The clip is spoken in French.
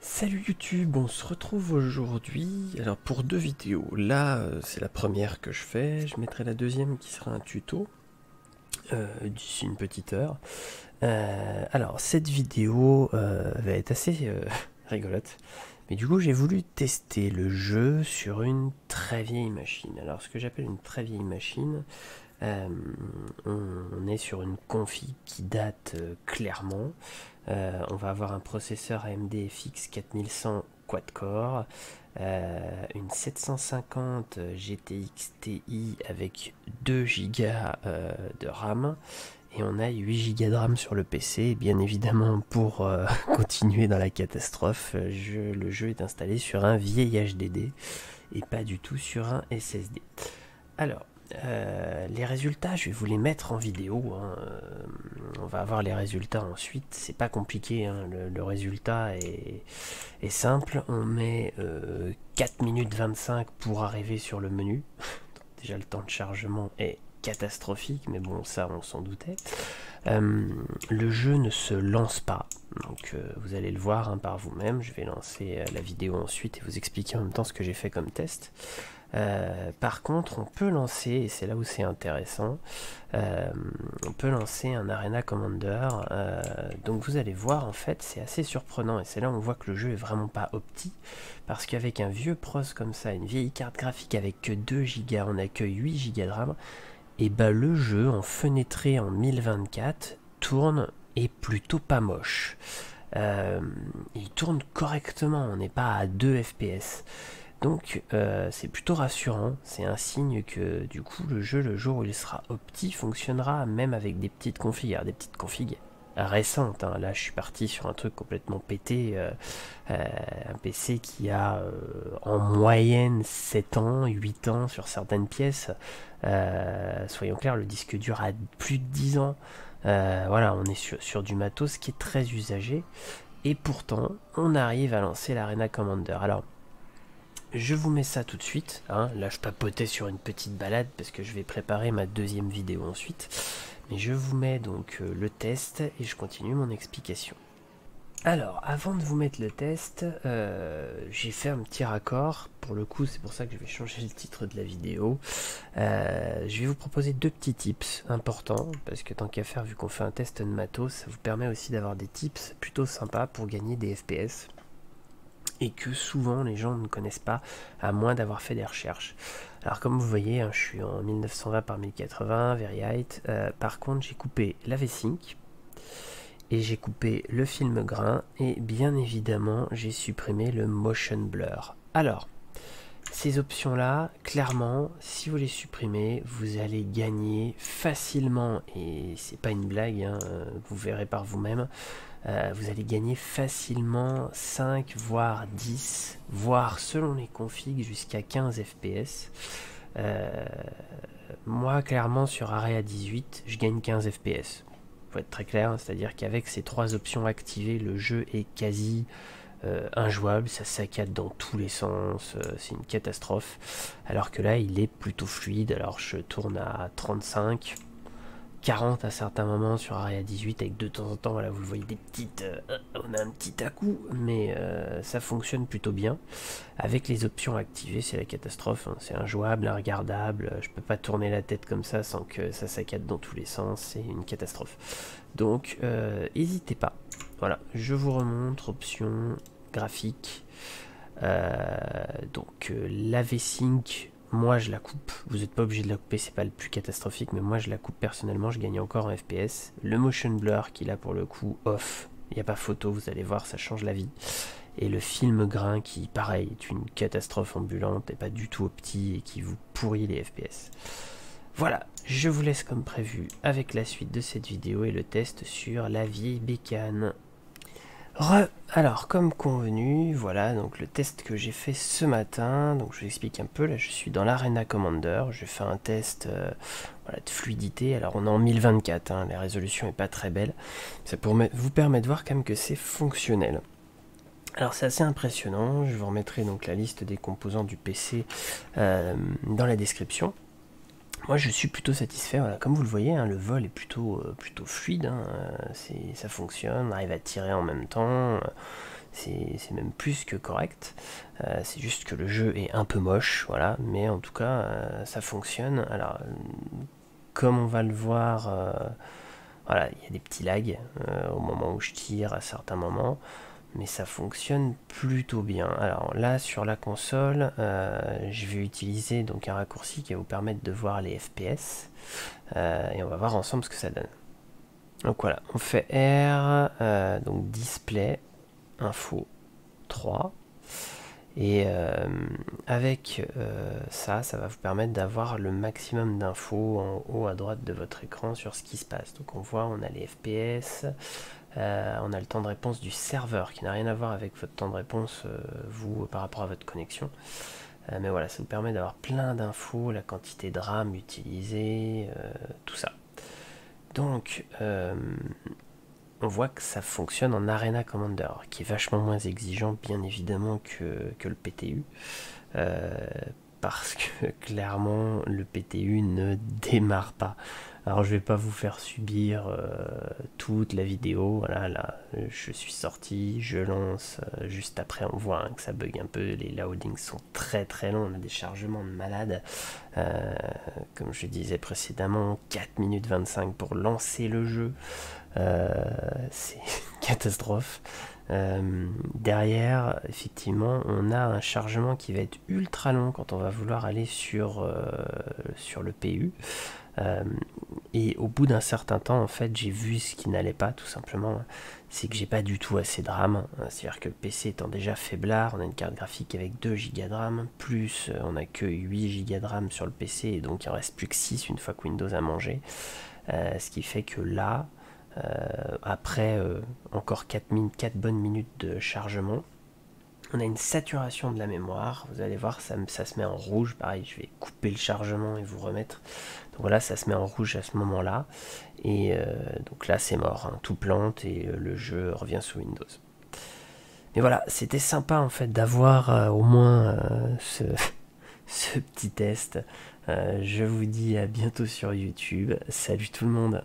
Salut YouTube, on se retrouve aujourd'hui alors pour deux vidéos. Là, c'est la première que je fais. Je mettrai la deuxième qui sera un tuto d'ici une petite heure. Alors, cette vidéo va être assez rigolote. Mais du coup, j'ai voulu tester le jeu sur une très vieille machine. Alors, ce que j'appelle une très vieille machine, euh, on est sur une config qui date clairement. On va avoir un processeur AMD FX 4100 quad-core, une 750 GTX Ti avec 2 Go de RAM, et on a 8 Go de RAM sur le PC. Bien évidemment, pour continuer dans la catastrophe, le jeu est installé sur un vieil HDD et pas du tout sur un SSD. Alors, les résultats, je vais vous les mettre en vidéo, hein. On va avoir les résultats ensuite. C'est pas compliqué, hein. Le résultat est simple. On met 4 minutes 25 pour arriver sur le menu. Déjà, le temps de chargement est catastrophique, mais bon, ça, on s'en doutait. Le jeu ne se lance pas, donc vous allez le voir, hein, par vous-même. Je vais lancer la vidéo ensuite et vous expliquer en même temps ce que j'ai fait comme test. Par contre, on peut lancer, et c'est là où c'est intéressant, on peut lancer un Arena Commander. Donc vous allez voir, en fait, c'est assez surprenant, et c'est là où on voit que le jeu est vraiment pas opti, parce qu'avec un vieux pros comme ça, une vieille carte graphique avec que 2 Go, on a que 8 Go de RAM, et bah le jeu en fenêtré en 1024 tourne et plutôt pas moche. Il tourne correctement, on n'est pas à 2 FPS. Donc c'est plutôt rassurant, c'est un signe que du coup le jeu, le jour où il sera opti, fonctionnera même avec des petites configs. Alors, des petites configs récentes, hein. Là je suis parti sur un truc complètement pété, un PC qui a en moyenne 7 ans, 8 ans sur certaines pièces. Soyons clairs, le disque dur a plus de 10 ans. Voilà, on est sur du matos qui est très usagé. Et pourtant, on arrive à lancer l'Arena Commander. Alors, je vous mets ça tout de suite, hein. Là je papotais sur une petite balade parce que je vais préparer ma deuxième vidéo ensuite. Mais je vous mets donc le test et je continue mon explication. Alors, avant de vous mettre le test, j'ai fait un petit raccord. Pour le coup, c'est pour ça que je vais changer le titre de la vidéo. Je vais vous proposer deux petits tips importants, parce que tant qu'à faire, vu qu'on fait un test de matos, ça vous permet aussi d'avoir des tips plutôt sympas pour gagner des FPS. Et que souvent les gens ne connaissent pas, à moins d'avoir fait des recherches. Alors comme vous voyez, hein, je suis en 1920 par 1080, very height. Par contre, j'ai coupé la V-Sync, et j'ai coupé le film grain, et bien évidemment, j'ai supprimé le motion blur. Alors, ces options-là, clairement, si vous les supprimez, vous allez gagner facilement, et c'est pas une blague, hein, vous verrez par vous-même, vous allez gagner facilement 5 voire 10 voire selon les configs jusqu'à 15 fps. Moi clairement sur Area 18 je gagne 15 fps, faut être très clair, c'est à dire qu'avec ces trois options activées le jeu est quasi injouable, ça saccade dans tous les sens, c'est une catastrophe, alors que là il est plutôt fluide. Alors je tourne à 35 40 à certains moments sur Area 18, avec de temps en temps, voilà, vous le voyez, des petites, on a un petit à-coup, mais ça fonctionne plutôt bien. Avec les options activées, c'est la catastrophe, hein. C'est injouable, regardable, je peux pas tourner la tête comme ça sans que ça saccade dans tous les sens, c'est une catastrophe. Donc, n'hésitez pas. Voilà, je vous remontre, options, graphiques, donc la V-Sync, moi je la coupe, vous n'êtes pas obligé de la couper, c'est pas le plus catastrophique, mais moi je la coupe personnellement, je gagne encore en FPS. Le motion blur qui là pour le coup off, il n'y a pas photo, vous allez voir, ça change la vie. Et le film grain qui pareil est une catastrophe ambulante et pas du tout opti et qui vous pourrit les FPS. Voilà, je vous laisse comme prévu avec la suite de cette vidéo et le test sur la vieille bécane. Alors comme convenu, voilà donc le test que j'ai fait ce matin. Donc je vous explique un peu, là je suis dans l'Arena Commander, je fais un test voilà, de fluidité. Alors on est en 1024, hein, la résolution est pas très belle, ça vous permet de voir quand même que c'est fonctionnel. Alors c'est assez impressionnant, je vous remettrai donc la liste des composants du PC dans la description. moi je suis plutôt satisfait, voilà. Comme vous le voyez, hein, le vol est plutôt fluide, hein, ça fonctionne, on arrive à tirer en même temps, c'est même plus que correct. C'est juste que le jeu est un peu moche, voilà, mais en tout cas ça fonctionne. Alors comme on va le voir, voilà, il y a des petits lags au moment où je tire à certains moments, mais ça fonctionne plutôt bien. Alors là sur la console, je vais utiliser donc un raccourci qui va vous permettre de voir les FPS et on va voir ensemble ce que ça donne. Donc voilà, on fait R, donc display, info 3. Et avec ça va vous permettre d'avoir le maximum d'infos en haut à droite de votre écran sur ce qui se passe. Donc on voit, on a les FPS, on a le temps de réponse du serveur qui n'a rien à voir avec votre temps de réponse, vous, par rapport à votre connexion. Mais voilà, ça vous permet d'avoir plein d'infos, la quantité de RAM utilisée, tout ça. Donc, on voit que ça fonctionne en Arena Commander, qui est vachement moins exigeant, bien évidemment, que le PTU. Parce que clairement, le PTU ne démarre pas. Alors, je vais pas vous faire subir toute la vidéo. Voilà, là, je suis sorti, je lance. Juste après, on voit que ça bug un peu. Les loadings sont très très longs. On a des chargements de malade. Comme je disais précédemment, 4 minutes 25 pour lancer le jeu. C'est une catastrophe. Derrière, effectivement, on a un chargement qui va être ultra long quand on va vouloir aller sur le PU. Et au bout d'un certain temps, en fait, j'ai vu ce qui n'allait pas, tout simplement. C'est que j'ai pas du tout assez de RAM. C'est-à-dire que le PC étant déjà faiblard, on a une carte graphique avec 2 Go de RAM, plus on a que 8 Go de RAM sur le PC, et donc il en reste plus que 6 une fois que Windows a mangé. Ce qui fait que là, après encore 4 bonnes minutes de chargement, on a une saturation de la mémoire. Vous allez voir, ça se met en rouge. Pareil, je vais couper le chargement et vous remettre. Donc voilà, ça se met en rouge à ce moment-là. Et donc là, c'est mort. Hein, tout plante et le jeu revient sous Windows. Mais voilà, c'était sympa en fait d'avoir au moins ce petit test. Je vous dis à bientôt sur YouTube. Salut tout le monde.